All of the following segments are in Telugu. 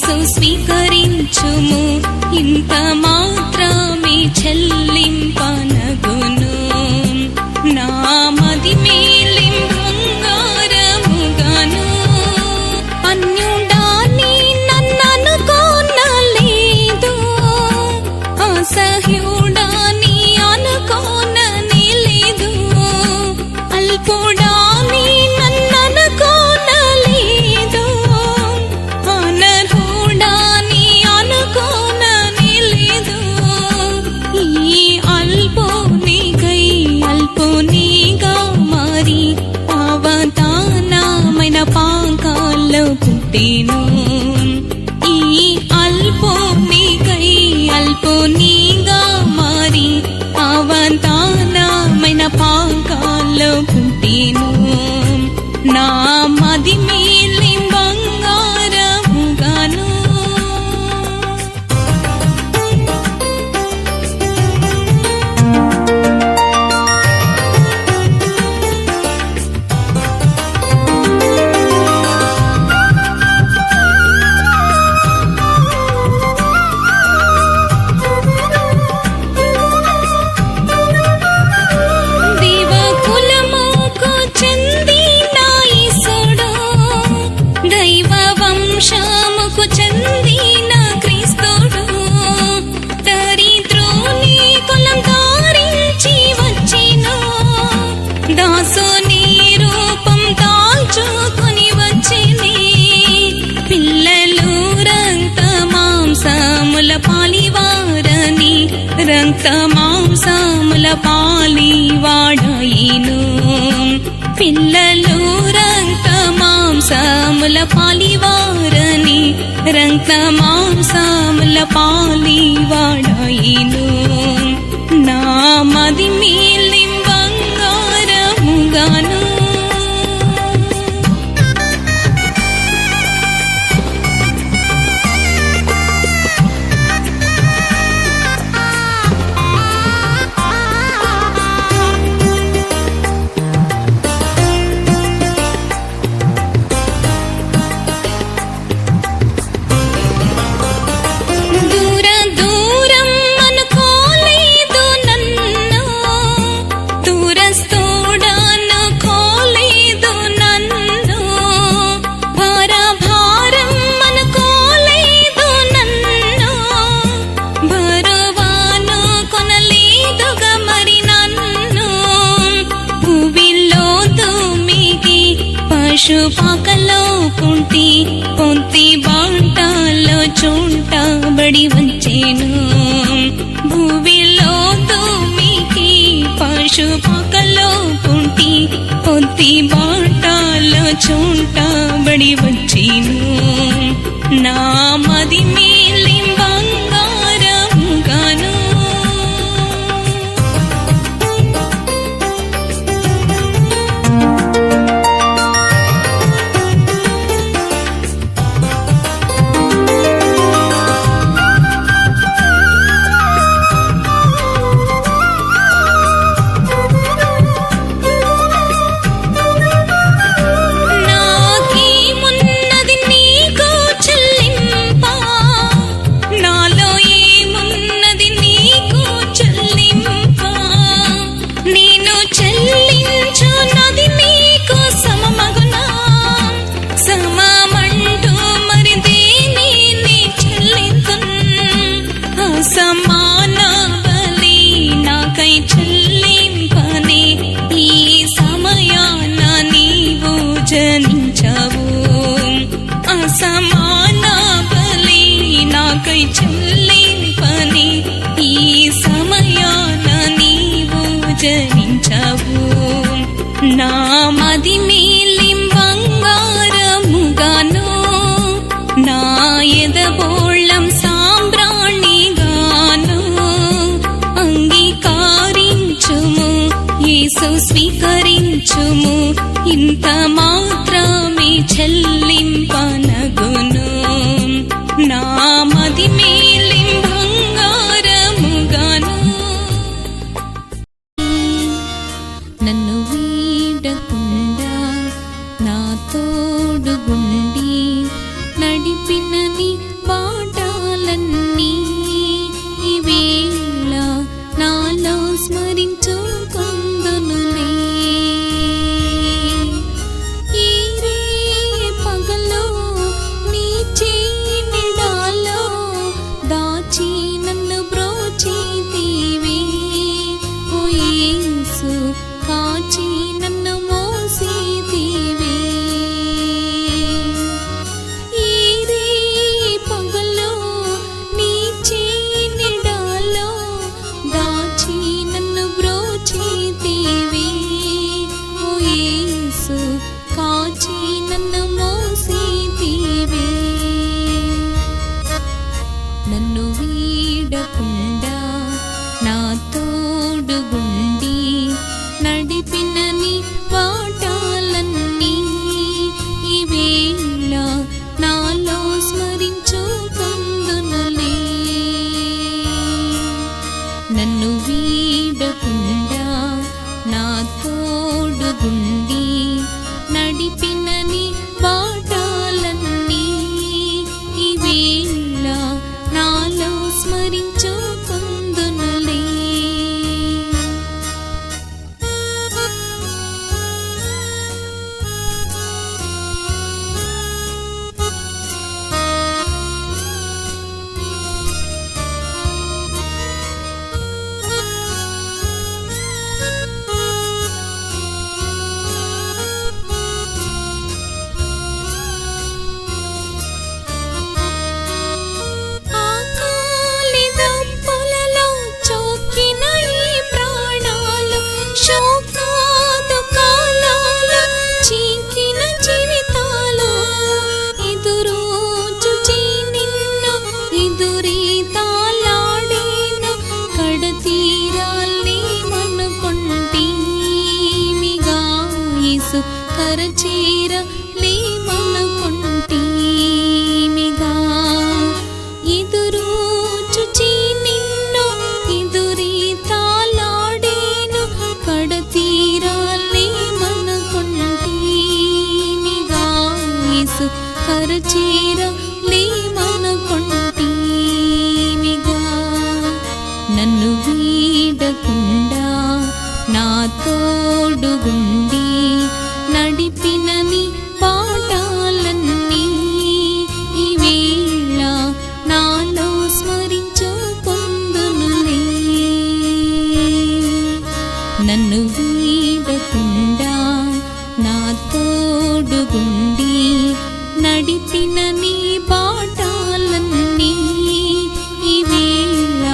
యేసు స్వీకరించుము, ఇంత మాత్రమే చెల్లింపనగును. నా మది మేలిం బంగారముగాను అన్యుడాని నన్ననుకోనలేదు, అసహ్యుడాని అనుకోనని లేదు, అల్పుడాని నన్ననుకోనలేదు, అనర్హుడాని అనుకోనని లేదు. ఈ అల్పునికై అల్పునిగా మారి అవతానమైన పాకాల్లో పుట్టెను. ఈ అల్పునికై అల్పునిగా మారి అవతానమైన పాకాల్లో పుట్టెను. నా మది మేలి బంగారముగాను దేవకులముకు చెందిన యేసుడు, దైవ వంశముకు చెందిన క్రీస్తుడు, దరిద్రుని కులం ధారించి వచ్చిన, దాసుని రూపం దాల్చుకొని వచ్చిని, పిల్లలు రక్త మాంసముల పాలివారని రక్త మాంసముల పాలివాడాయిను. పిల్లలు రక్త మాంసముల పాలివారని రక్త మాంసముల పాలివాడాయిను. నా మది మేలి బంగారముగాను దూరం అనుకోలేదు నన్ను, దూరస్థుడనుకోలేదు నన్ను, భారం అనుకోలేదు నన్ను, బరువాను కొనలేదుగా మరి నన్ను, భూమిలో దుమికి పశుపాకలో కుంటి పొంతి బాటలో చుంటబడి వచ్చేను. భూమిలో దుమికి పశుపాకలో కుంటి పొంతి బాటలో చుంటబడి వచ్చేను. నా మది మేలి బంగారముగాను నాకేమున్నది నీకు చెల్లింపా, నాలో ఏమున్నది నీకు చెల్లింపా, నేను చెల్లించున్నది నీకు సమమగునా, సమమంటూ మరి దేనిని చెల్లింతున్, అసమాన బలి నాకై చెల్లింపనే ఈ సమయాన నీవు జనించవు, అసమాన బలి నాకై చెల్లింపని ఈ సమయాన నీవు జనించవు. నా మది మేలి బంగారముగాను, నా ఎదబోళం సాంబ్రాణిగాను అంగీకరించుము, యేసు స్వీకరించుము, ఇంత మాత్రమే చెల్లింపనగును. నా మది మేలి బంగారముగాను నన్ను వీడకుండా నా తోడుగుండి నడిపినని కరచేర లేమనుకుంటీమిగా ఎదురుచుచి నిన్ను ఎదురీతాలాడేను కడతీరాలేమనుకుంటీమిగా యేసు కరచేర లేమనుకుంటీమిగా నన్ను వీడకుండా నా తోడుగుండి నడిపిన నీ పాఠాలన్నీ ఈ వేళ నాలో స్మరించుకొందునులే. నన్ను వీడకుండా నా తోడుగుండి నడిపిన నీ పాఠాలన్నీ ఈ వేళ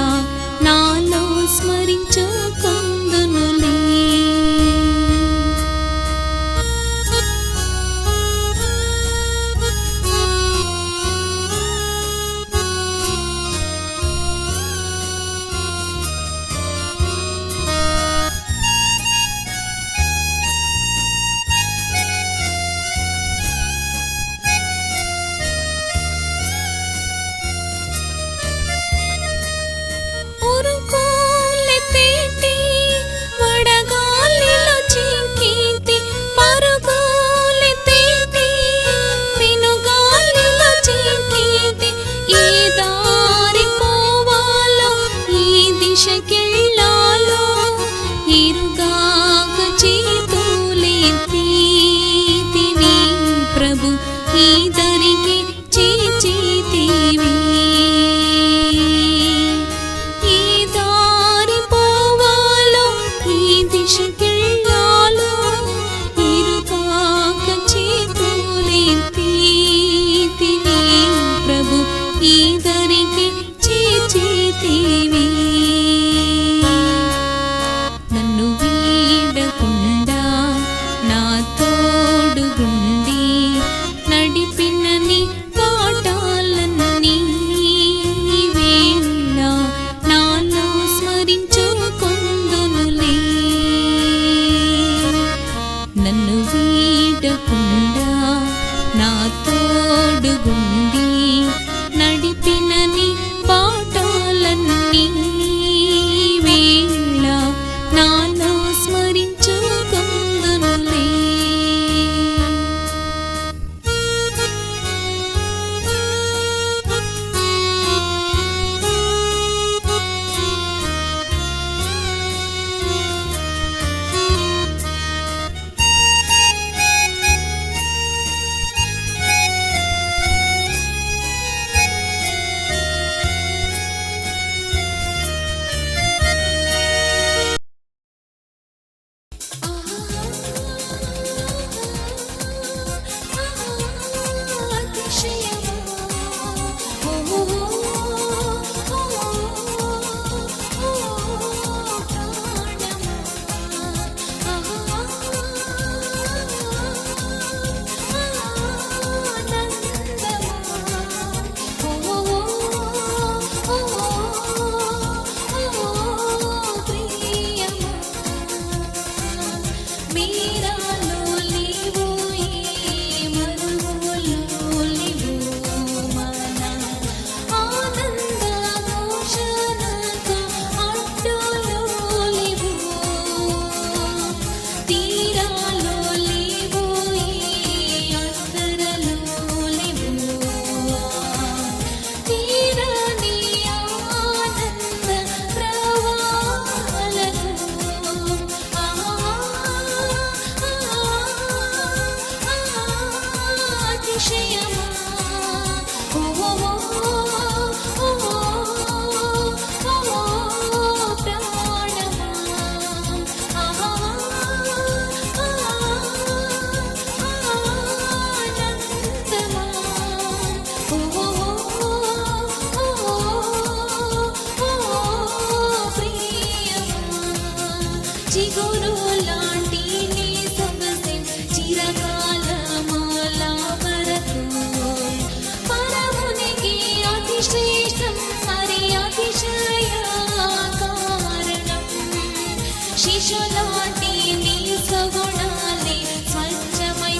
నాలో స్మరించుకొందునులే. నన్ను వీడకుండా నా తోడుగుండి నడిపిన నీ పాఠాలన్నీ ఈ వేళ నాలో స్మరించుకొందునులే. నన్ను వీడకుండా నా తోడుగుండి నడిపిన నీ పాఠాలన్నీ ఈ వేళ నాలో స్మరించుకొందునులే. శిశులాంటి నీ సగుణాలే స్వచ్ఛమై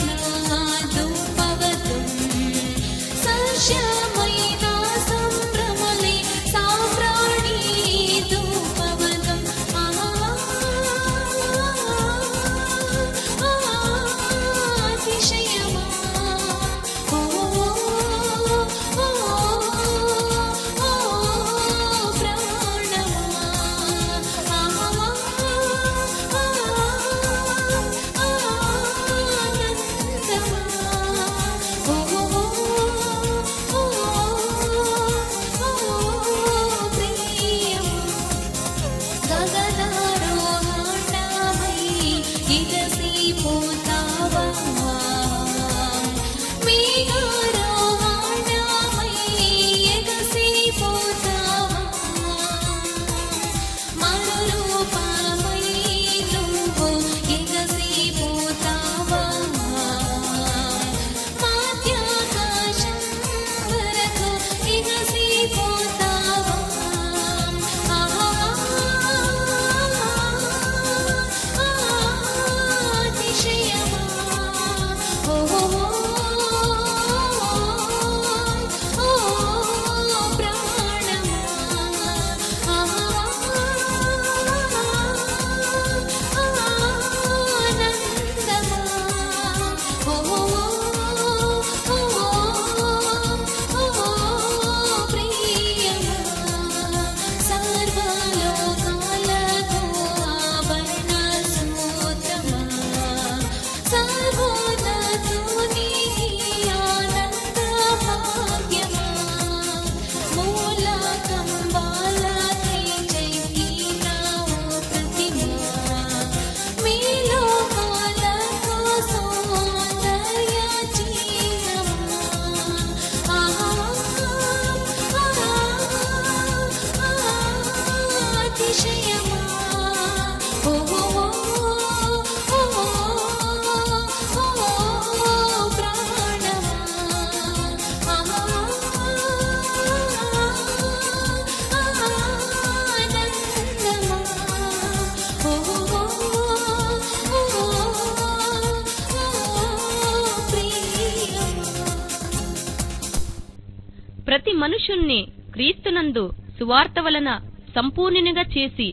ప్రతి మనుషుణ్ణి క్రీస్తునందు సువార్త వలన సంపూర్ణునిగా చేసి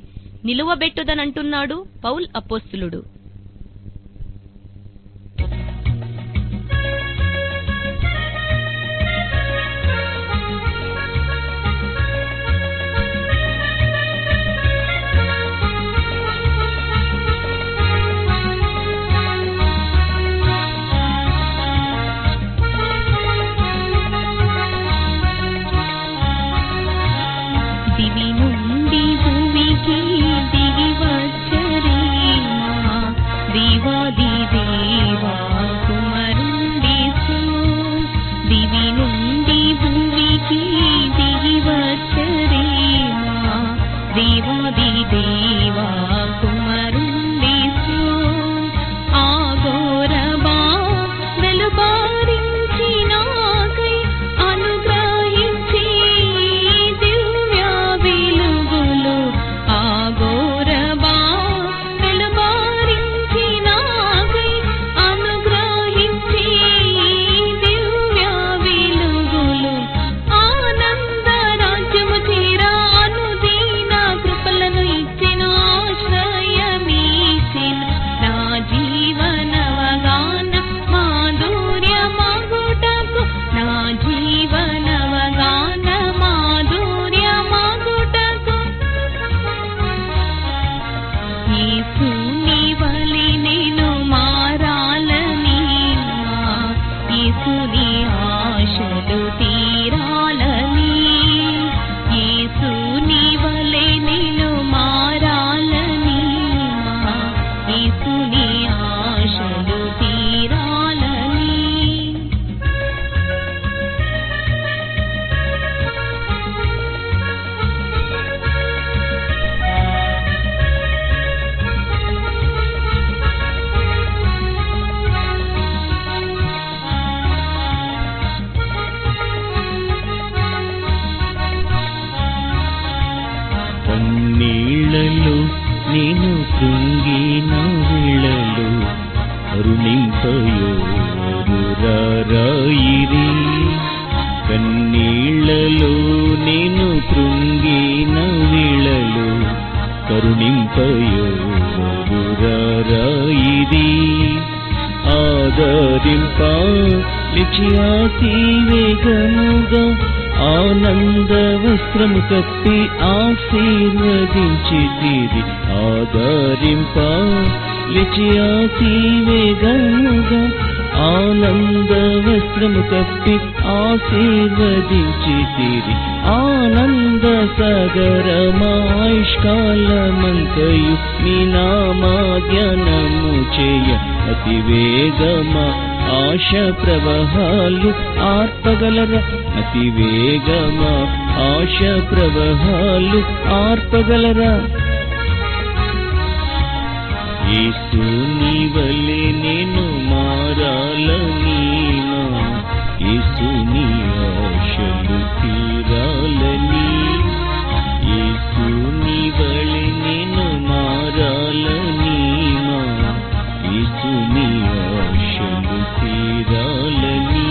నిలువబెట్టుదనంటున్నాడు పౌలు అపోస్తలుడు. దివి నుండి భూమికి దిగి వచ్చరేమా దేవాది దేవా కుమారుండేసు. దివి నుండి భూమికి దిగి వచ్చరేమా దేవాది దేవా కుమారుండేసు. ఆఘోర బాధలు బారించి నాకై అనుగ్రహించి దివ్య వెలుగులు. ఆఘోర బాధలు బారించి నాకై అనుగ్రహించి దివ్య వెలుగులు. ఆనంద రాజ్యము చేరా అనుదీన కృపలను ఇచ్చిన ఆశ్రయమీచిన నా జీవనవగాన మాధుర్యమగుటకు. నా జీవనవగాన మాధుర్యమగుటకు. యేసుని వలె నేను మారాలని, యేసుని ఆశలు తీరాలని. యేసుని వలె నేను మారాలని, యేసుని ఆశలు తీరాలని. కన్నీళ్లలో నేను కృంగిన వేళలో కరుణింపయోరురారాయిరి. కన్నీళ్లలో నేను కృంగిన వేళలో కరుణింపయోరురారాయిరి. ఆదరింప లిచియాతి వేగముగా ఆనంద వస్త్రము కప్పి ఆశీర్వదించితిరి. ఆదరింప లిచియాతి వేగముగా ఆనంద వస్త్రము కప్పి ఆశీర్వదించితిరి. ఆనంద సాగరమాయుష్కాలమంతయు నీ నామాధ్యానము చేయ అతి వేగమా ఆశ ప్రవహాలు ఆర్పగలరా. అతి వేగమా ఆశ ప్రవహాలు ఆర్పగలరా. యేసుని వలె నేను మారాలని, యేసుని ఆశలు తీరాలని. యేసుని వలె నేను మారాలని, యేసుని ఆశలు తీరాలని.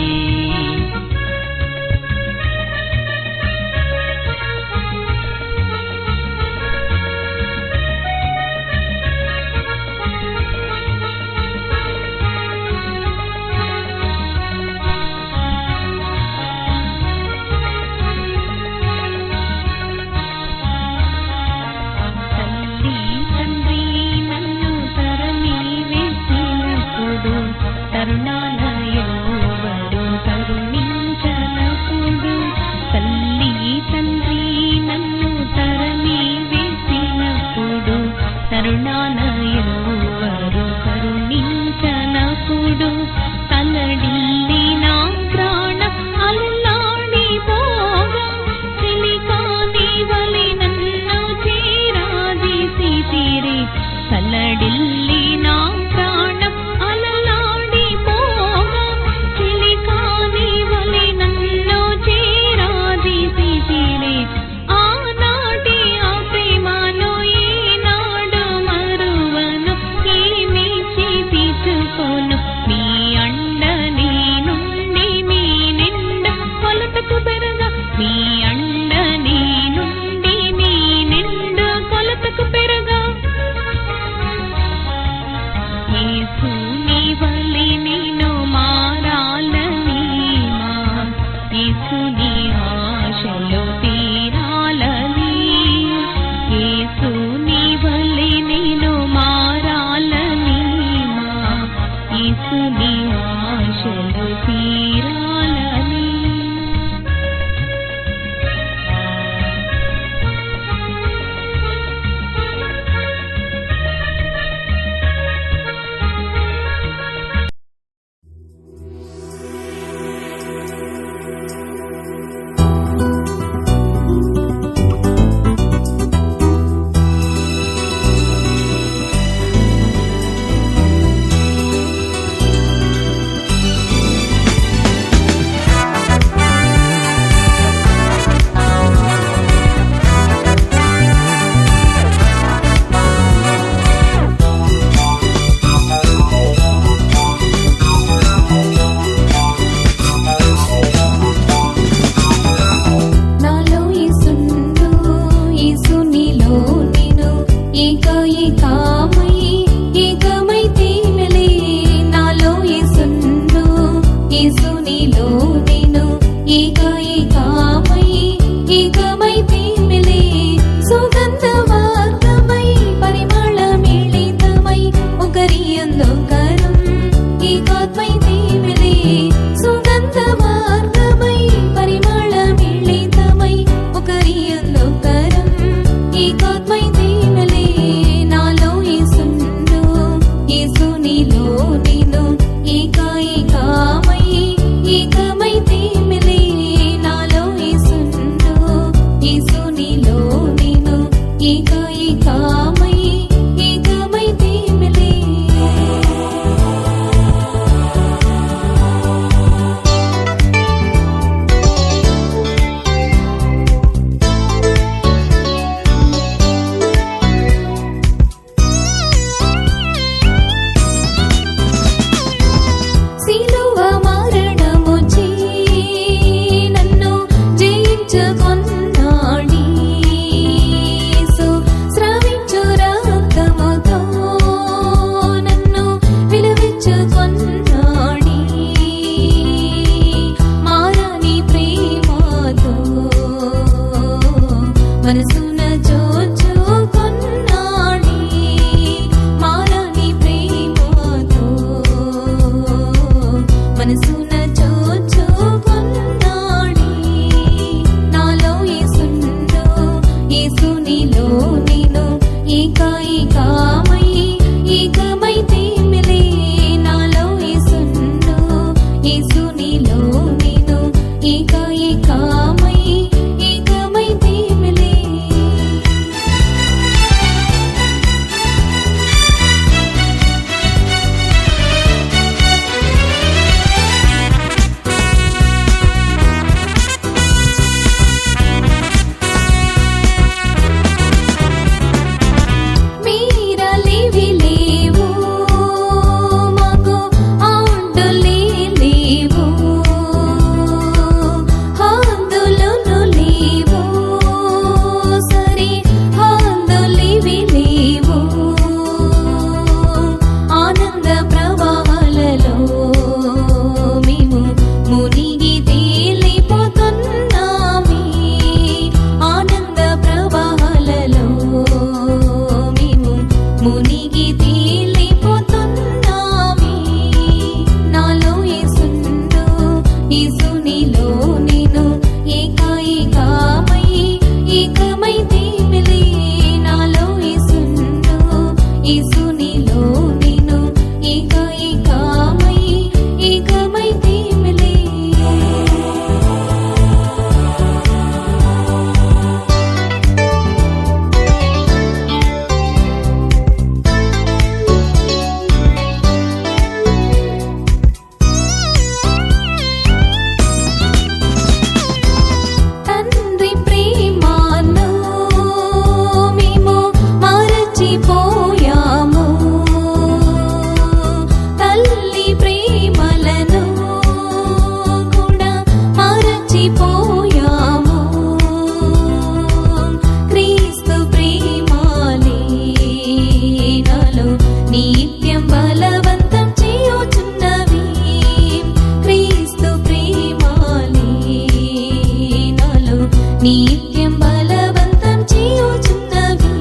నిత్యం బలవంతం చేయుచున్నవి.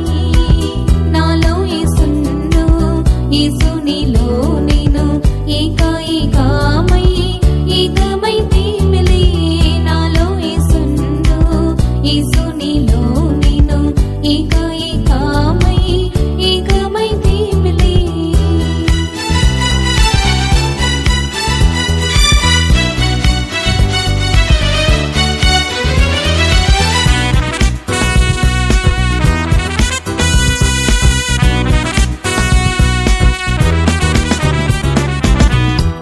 నాలో యేసుండు, యేసు నీలో నేను, ఏకామై ఏకమైతేమిలే. నాలో యేసుండు, యేసు నీలో నేను, ఏకామై ఏకమైతేమిలే.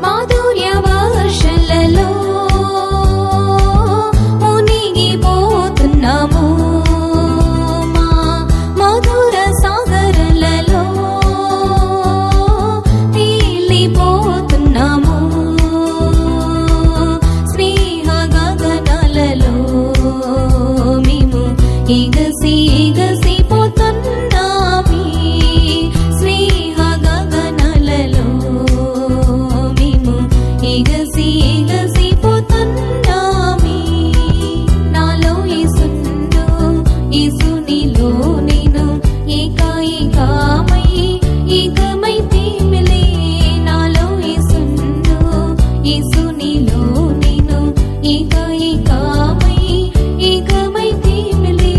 మాధుర్య వర్షలలో మునిగిపోతున్నాము, మా మధుర సాగరలలో తేలిపోతున్నాము. స్నేహ గగనాలలో మేము ఎగసిపోతున్నామే. స్నేహ గగనాలలో మేము ఎగసిపోతున్నామే. నాలో యేసుండు, యేసు నీలో నేను, ఏకామై ఏకమైతేమిలే. నాలో యేసుండు, యేసు నీలో నేను, ఏకామై ఏకమైతేమిలే.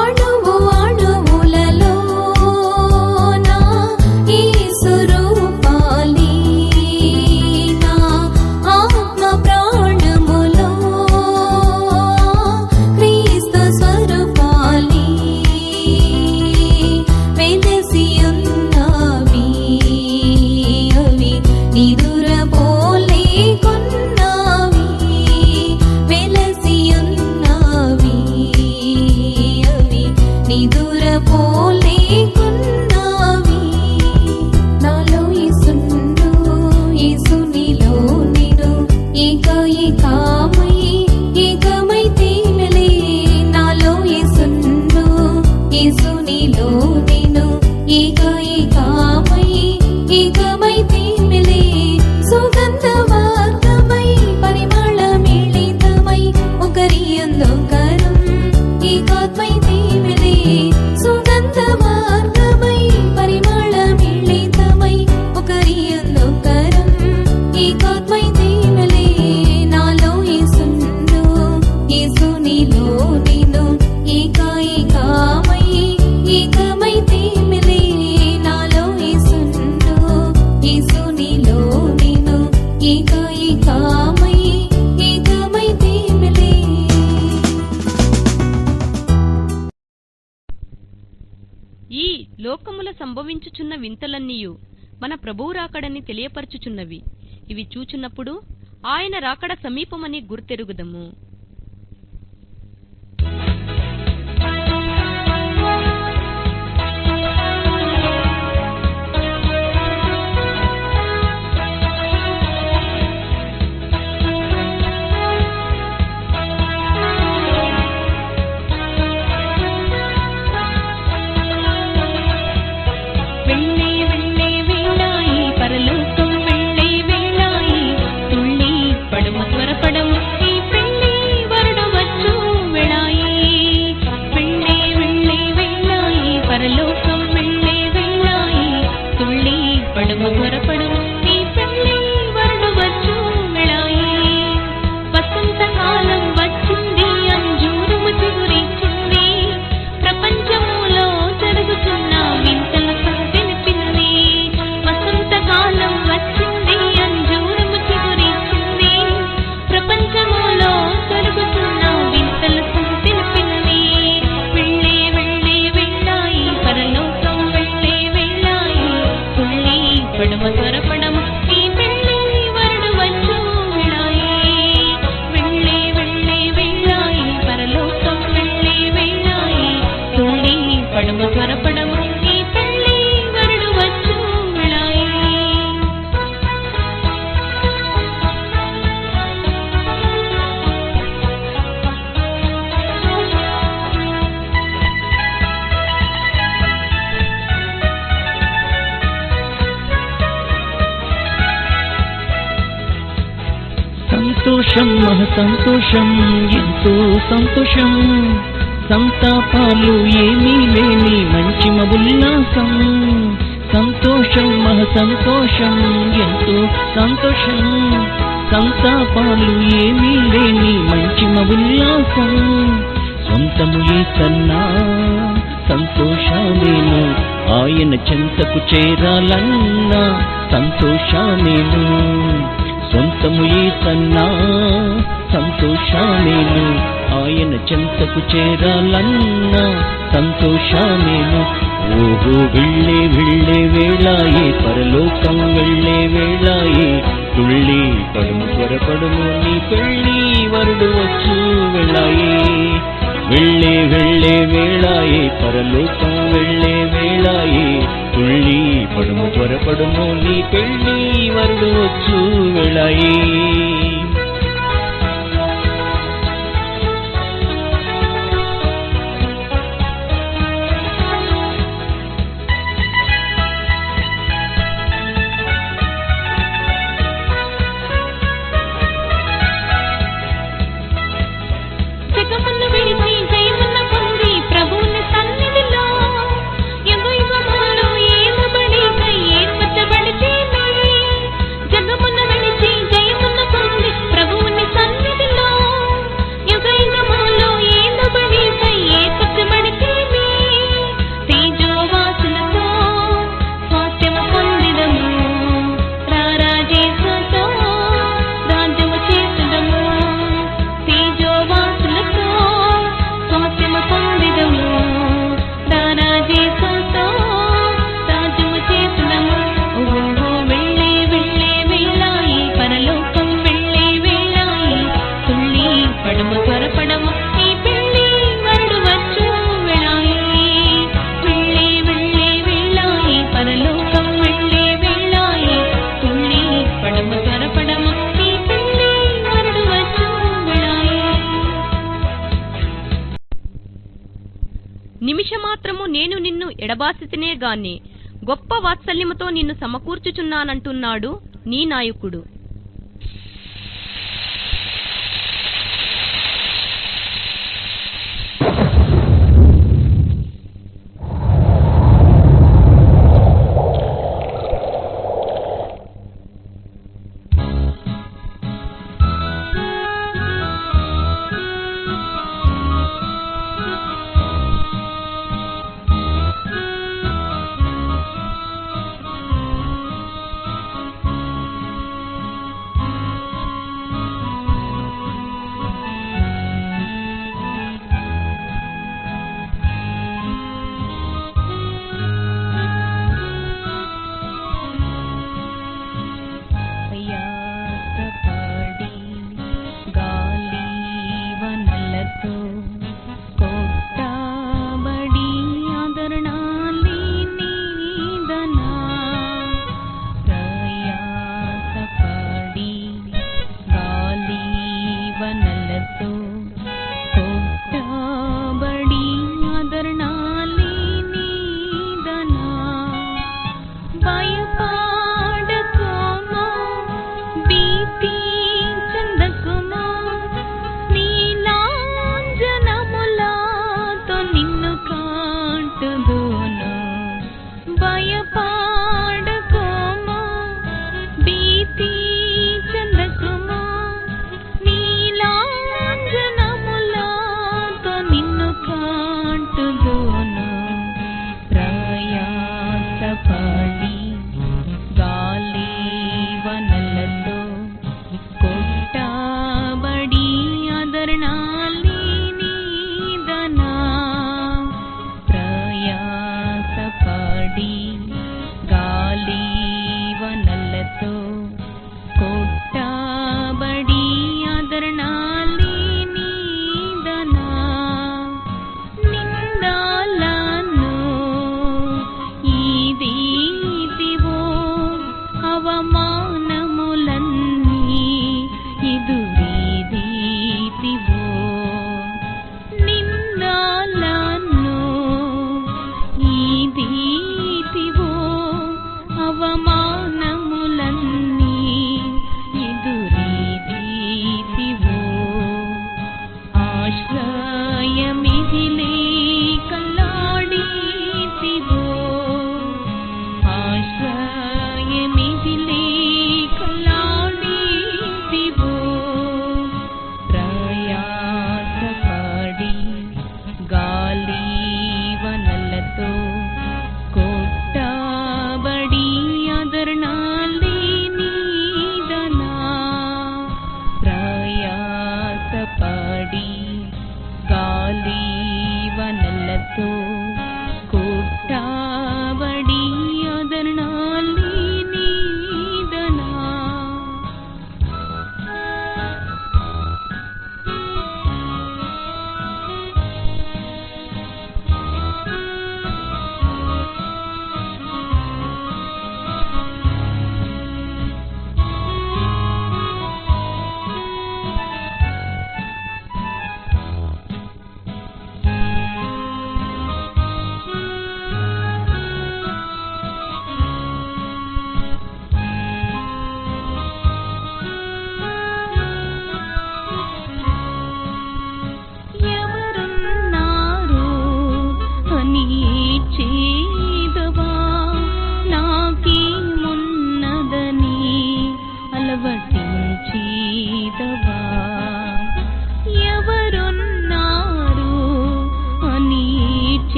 అణువు అణువులలో నా యేసు రూపాలి, నా ఆత్మ ప్రాణములో క్రీస్తు స్వరూపాలి. వెలసియున్నవి అవి నిదురపోలే కొన్నవి. వెలసియున్నవి అవి నిదురపోలే కొన్నవి. నాలో యేసుండు, యేసు నీలో నేను, ఏకామై ఏకమైతేమిలే. నాలో యేసుండు, యేసు నీలో నేను, ఏకామై ఏకమైతేమిలే. సుగంధవర్గమై పరిమళమిళితమై ఒకరియందొకరం ఏకాత్మైతేమిలే. సుగంధవర్గమై పరిమళమిళితమై ఒకరియందొకరం ఏకాత్మైతేమిలే. నాలో యేసుండు, యేసు నీలో నేను, ఏకామై ఏకమైతేమిలే. నాలో యేసుండు, యేసు నీలో నేను, ఏకామై ఏకమైతేమిలే. ఈ లోకముల సంభవించుచున్న వింతలన్నీయు మన ప్రభువు రాకడని తెలియపరచుచున్నవి. ఇవి చూచున్నప్పుడు ఆయన రాకడ సమీపమని గుర్తెరుగుదము. వెళ్ళే వెళ్ళే వేళాయి, పరలోకం వెళ్ళే వేళాయి, తుళ్ళి పడము త్వరపడము, ఈ పెళ్ళి మహా సంతోషం, ఎంతో సంతోషం. సంతాపాలు ఏమీ లేని మంచి ఉల్లాసం. సంతోషం మహా సంతోషం, ఎంతో సంతోషం. సంతాపాలు ఏమీ లేని మంచి ఉల్లాసం. సొంతము యేసన్నా సంతోషమేను, ఆయన చెంతకు చేరాలన్నా సంతోషమేను. సొంతము యేసన్నా సంతోషమేను, ఆయన చెంతకు చేరాలన్నా సంతోషమేను. ఓహో వెళ్ళే వెళ్ళే వేళాయే, పరలోకం వెళ్ళే వేళాయే. తుళ్ళి పడుము త్వరపడుము, నీ పెళ్ళి వరుడు వచ్చు వేళాయే. వెళ్ళే వెళ్ళే వేళాయే, పరలోకం వెళ్ళే వేళాయే. తుళ్ళి పడుము త్వరపడుము, నీ పెళ్ళి వరుడు వచ్చు వేళాయే. జగమును విడిచి జయమును పొంది ప్రభువుని సన్నిధిలో యుగయుగములు ఏలుబడి ఏర్పరచబడితేనే. జగమును విడిచి జయమును పొంది ప్రభువుని సన్నిధిలో యుగయుగములు ఏలుబడి ఏర్పరచబడితేనే. తేజోవాసులతో స్వాస్థ్యము పొందిదము, రారాజేసుతో రాజ్యము చేతుదము. తేజోవాసులతో స్వాస్థ్యము పొందిదము, రారాజేసుతో రాజ్యము చేతుదము. ఓహో వెళ్ళే వెళ్ళే వేళాయే, పరలోకం వెళ్ళే వేళాయే. తుళ్ళి పడము త్వరపడము, ఈ పెళ్ళి వరుడు వచ్చు వేళాయే. వెళ్ళే వెళ్ళే వేళాయే, పరలోకం వెళ్ళే వేళాయే. తుళ్ళి పడము త్వరపడము, ఈ పెళ్ళి వరుడు వచ్చు వేళాయే. నిమిషమాత్రము నేను నిన్ను ఎడబాసితినే గాని గొప్ప వాత్సల్యముతో నిన్ను సమకూర్చుచున్నానంటున్నాడు నీ నాయకుడు.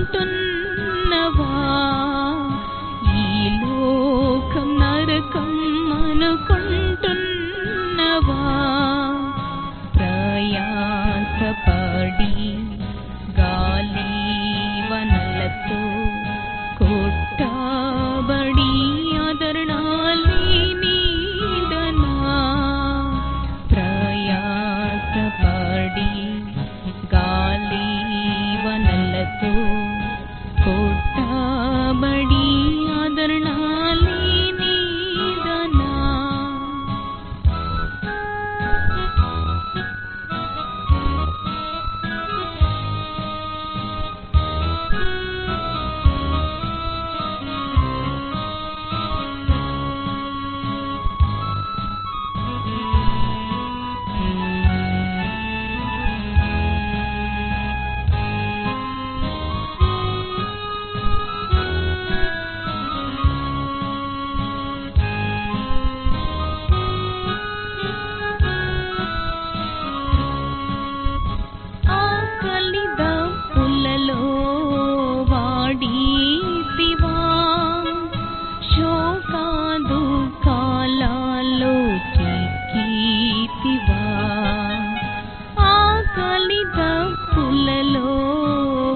అనుకుంటున్నవా? ఈ లోకం నరకం అనుకుంటున్నవా? ప్రయాసపడి గాలి వనలతో కొట్టబడి ఆదరణలేనిదనా? ప్రయాసపడి గాలి వనలతో కొట్టబడి ఆదరణలేనిదనా? ఆకలి దప్పులలో వాడితివా? శోక దుఃఖాలలో చిక్కితివా? ఆకలి దప్పులలో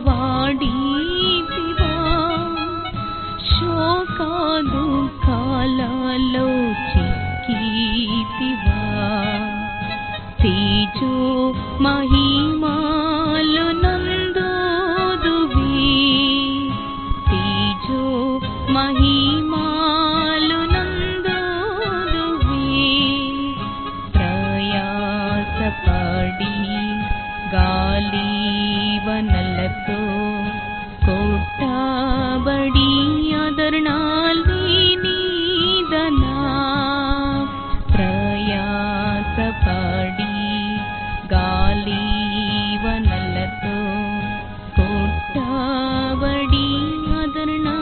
వాడితివా? శోక దుఃఖాలలో చిక్కితివా? తేజో మహిమాలు నందుదువి, తేజో మహిమాలు నందుదువి. ప్రయాసపడి గాలి వనలతో కొట్టబడి ఆదరణలేనిదనా? ప్రయాసపడి గాలి వనలతో కొట్టబడి ఆదరణలేనిదనా?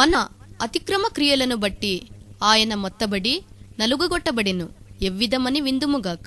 మన అతిక్రమ క్రియలను బట్టి ఆయన మొత్తబడి నలుగుగొట్టబడెను. ఎవ్విధమని విందుముగాక.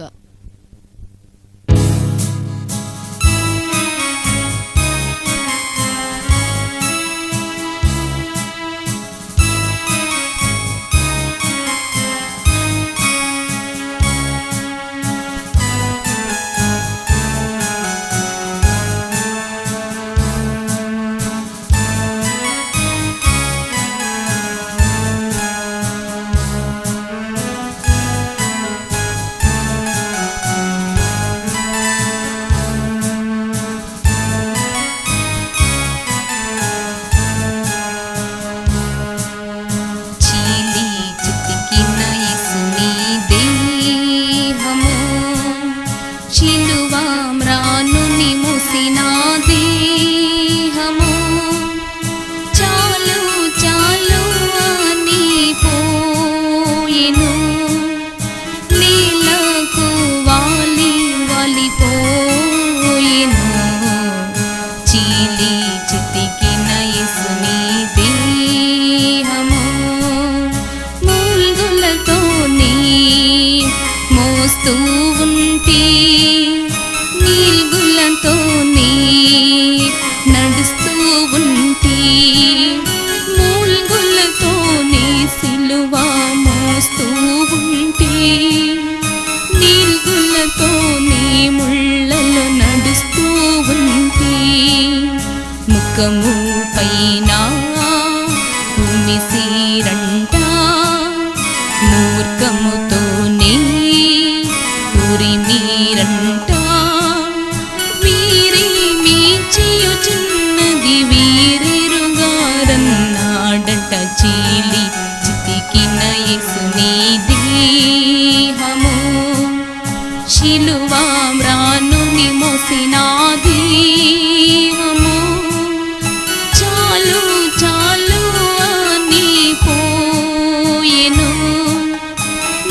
మోస్తూ ఉంటే నీల్గులతోనే నడుస్తూ ఉంటే మూల్గులతోనే సిలువ మోస్తూ ఉంటే నీల్గులతోనే ముళ్ళలో నడుస్తూ ఉంటే ముఖము పైన ఉమిసిరంట మూర్ఖముతోనే ఉరిమీరంట వీరి మీచియుచున్నది వీరెరుగారన్నాడంట చీలి చితికిన యేసుని దేహము శిలువ మ్రానుని మోసిన దేహము చాలు చాలు అని పోయెను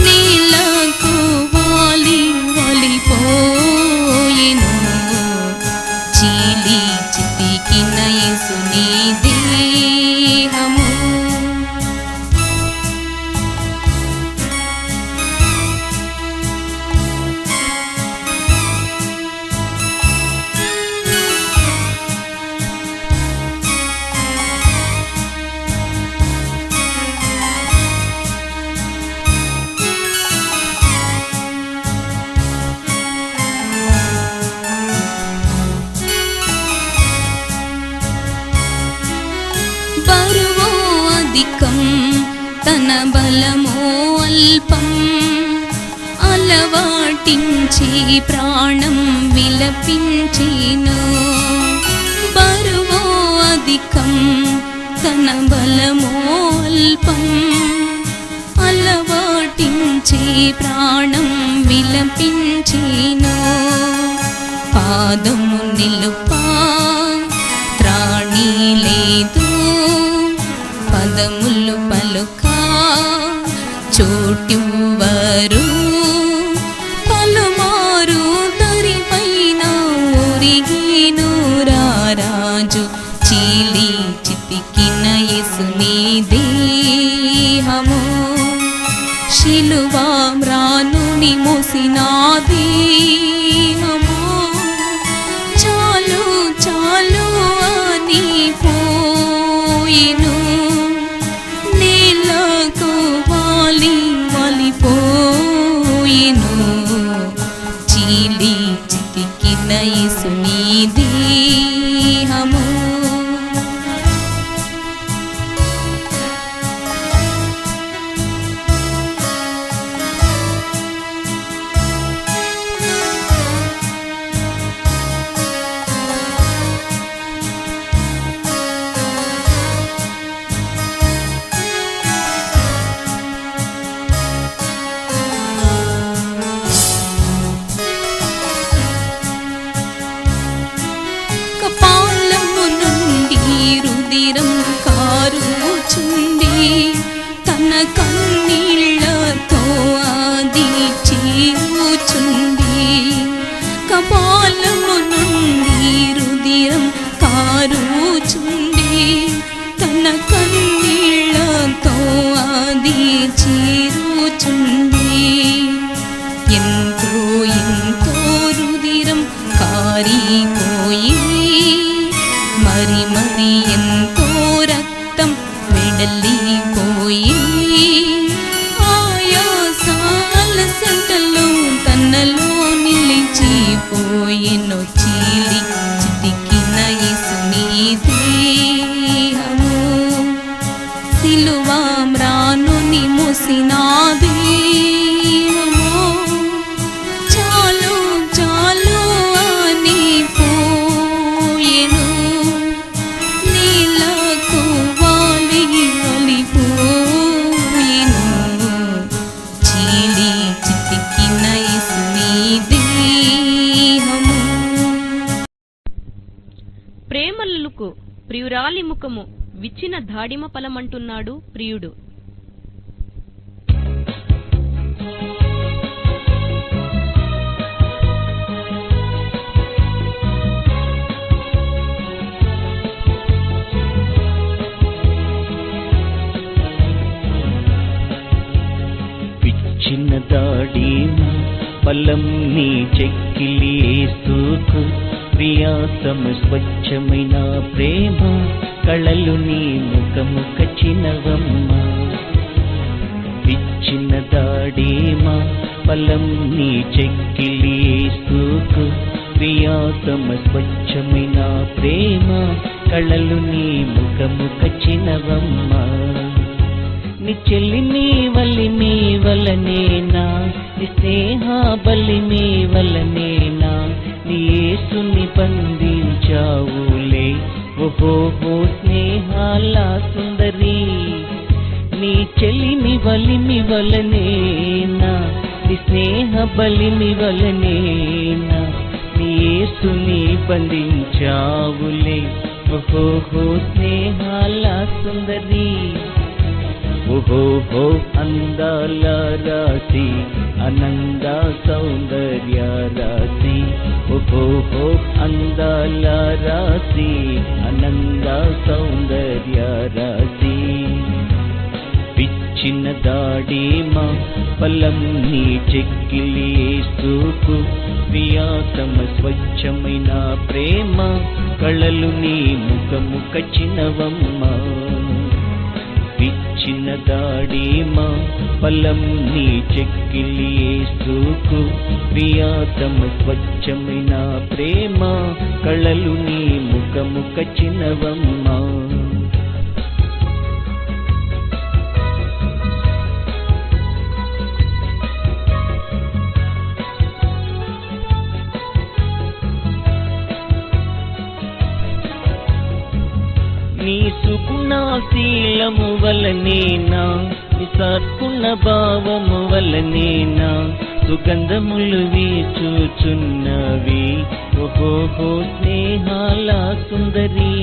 నీలకు వాలి వాలిపోయెను బలమో అల్పం అలవాటించి ప్రాణం విలపించెను. బరువో అధికం తన బలమో అల్పం అలవాటించి ప్రాణం విలపించెను. పాదము నిలుపా త్రాణి లేదు, పదములు పలుకా చోటివ్వరు. పలుమారు దరిపైన ఒరిగేను రారాజు, చీలి చితికిన యేసుని దేహము. శిలువ మ్రానుని మోసిన దేహము చాలు చాలు అని పోయెను. నేలకు వాలి వాలిపోయెను. చీలి చితికిన యేసుని దేహము. కపాలము నుండి రుధిరం కారుచుండి, తన కన్నీళ్లతో అది చీరుచుండి. కపాలము నుండి రుధిరం కారుచుండి, తన కన్నీళ్లతో అది చీరుచుండి. ఎంతో ఎంతో రుధిరం కారిపోయి, మరి మరి ఎంతో రక్తం వెడలిపోయి, ఆయాసాల సంటలో తనలో నిలిచిపోయెను. చీలి చితికిన యేసుని దేహము. సిలువ మ్రానుని మోసిన దేహము చాలు చాలు అని పోయెను. నీలకు వాలి వాలిపోయెను. చీలి చితికిన యేసుని దేహము. ప్రేమలకు ప్రియురాలి ముఖము విచ్చిన దాడిమ ఫలమంటున్నాడు ప్రియుడు. విచ్చిన దాడిమ ఫలం నీ చెక్కిలి యేసుకు, ప్రియాతమ స్వచ్ఛమైన ప్రేమ కళలు నీ ముఖముఖ చినవమ్మ. విచ్చిన దాడిమ ఫలం నీ చెక్కిలి యేసుకు, ప్రియాతమ స్వచ్ఛమైన ప్రేమ కళలు నీ ముఖముఖ చినవమ్మ. నీ చెల్లి నీ వల్లి నీ వలనేనా, నీ స్నేహ బలి నీ వలనేనా, నీ యేసుని బంధించావులే ఓహో స్నేహాల సుందరి. నీ చెల్లిని వలిమి వలనేనా, నీ స్నేహ బలిమి వలనేనా, నీ యేసుని బంధించావులే ఓహో స్నేహాల సుందరి. ఓహో అందాల రాశి, అనంద సౌందర్య రాశి. ఓహో అందాల రాశి, అనంద సౌందర్య రాశి. విచ్చిన దాడిమ ఫలం నీ చెక్కిలి యేసుకు, ప్రియాతమ స్వచ్ఛమైన ప్రేమ కళలు నీ ముఖముఖ చినవమ్మ. విచ్చిన దాడిమ ఫలం నీ చెక్కిలి యేసుకు, ప్రియాతమ స్వచ్ఛమైన ప్రేమ కళలు నీ ముఖముఖ చినవమ్మ. శీలము వలనేనా నీ సద్గుణ భావము వలనేనా సుగంధములు వీచుచున్నవి ఓహో స్నేహాల సుందరి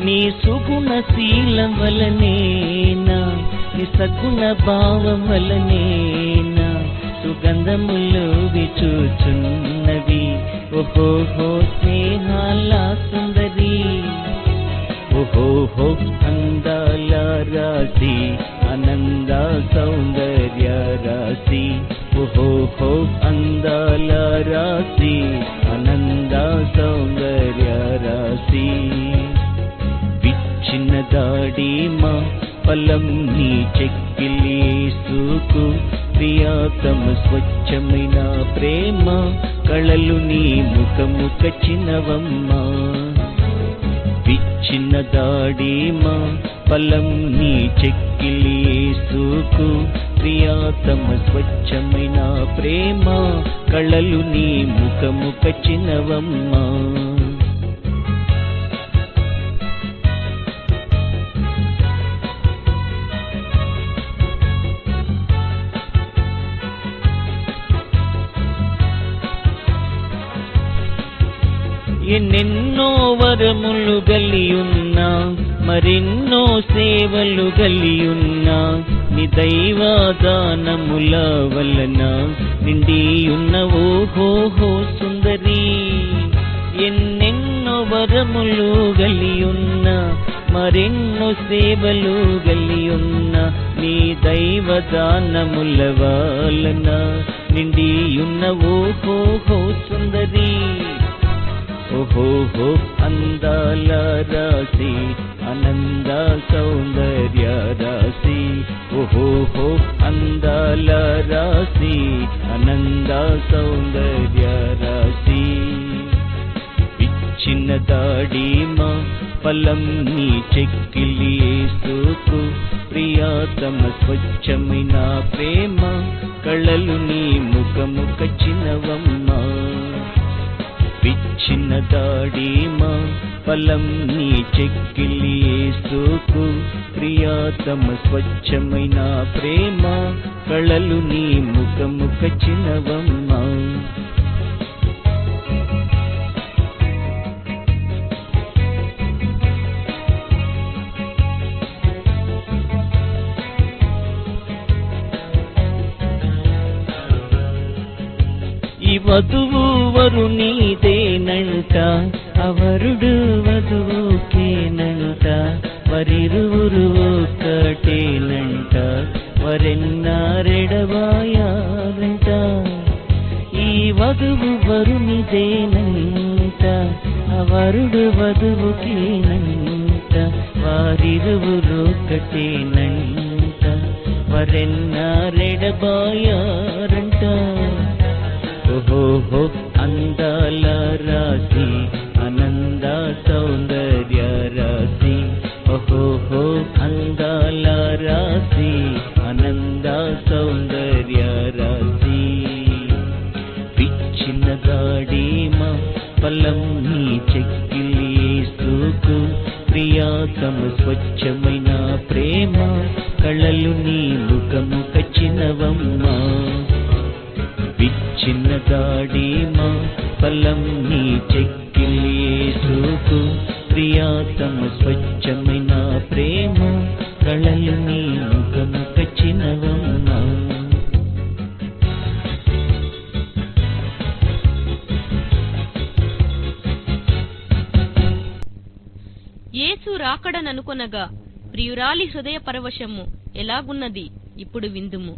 నీ సుగుణశీలం వలనేనా నీ సద్గుణ భావం వలనేనా సుగంధములు వీచుచున్నవి ఓహో స్నేహాల సుందరి ఓహో అందాల రాశి ఆనంద సౌందర్య రాశి ఓహో అందాల రాశి ఆనంద సౌందర్య రాశి విచ్చిన దాడి మా ఫలం నీ చెక్కిలి యేసుకు ప్రియాతమ స్వచ్ఛమైన ప్రేమ కళలు నీ ముఖము కచ్చినవమ్మా విచ్చిన దాడి మా ఫలం నీ చెక్కిలి యేసుకు ప్రియాతమ స్వచ్ఛమైన ప్రేమ కళలు నీ ముఖము కచ్చినవమ్మా ఎన్నెన్నో వరములు గలియున్నా మరెన్నో సేవలు గలియున్నా నీ దైవదానముల వలన నిండియున్న ఓహో సుందరి ఎన్నెన్నో వరములు గలియున్నా మరెన్నో సేవలు గలియున్నా నీ దైవదానముల వలన నిండియున్న ఓహో సుందరి ఓహో అందాల రాశి ఆనంద సౌందర్య రాశి ఓహో అందాల రాశి ఆనంద సౌందర్య రాశి విచ్చిన దాడి మా ఫలం నీ చెక్కిలి యేసుకు ప్రియాతమ స్వచ్ఛమైన ప్రేమ కళలు నీ ముఖము కచ్చినవమ్మా విచ్చిన దాడి మా ఫలం నీ చెక్కిలి యేసుకు ప్రియాతమ స్వచ్ఛమైన ప్రేమ కళలు నీ ముఖము కచ్చినవమ్మా ఈ వధువు వరునిదేనంట అవరుడు వధువుకేనంట వరిరువురు ఒక్కటేనంట వరెన్నారెడబాయారంట ఈ వధువు వరునిదేనంట అవరుడు వధువుకేనంట వారిరువురు ఒక్కటేనంట వరెన్నారెడబాయారంట ఓహో అందాల రాశి ఆనంద సౌందర్య రాశి ఓహో అందాల రాశి ఆనంద సౌందర్య రాశి విచ్చిన దాడి మా ఫలం నీ చెక్కిలి యేసుకు ప్రియాతమ స్వచ్ఛమైన ప్రేమ కళలు నీ ముఖము కచ్చినవమ్మా విచ్చిన దాడి మా ఫలం నీ చెక్కిలి యేసుకు ప్రియాతమ స్వచ్ఛమైన ప్రేమ కళలు నీ ముఖము కచ్చినవమ్మా యేసు రాకడననుకొనగా ప్రియురాలి హృదయ పరవశము ఎలాగున్నది ఇప్పుడు విందుము.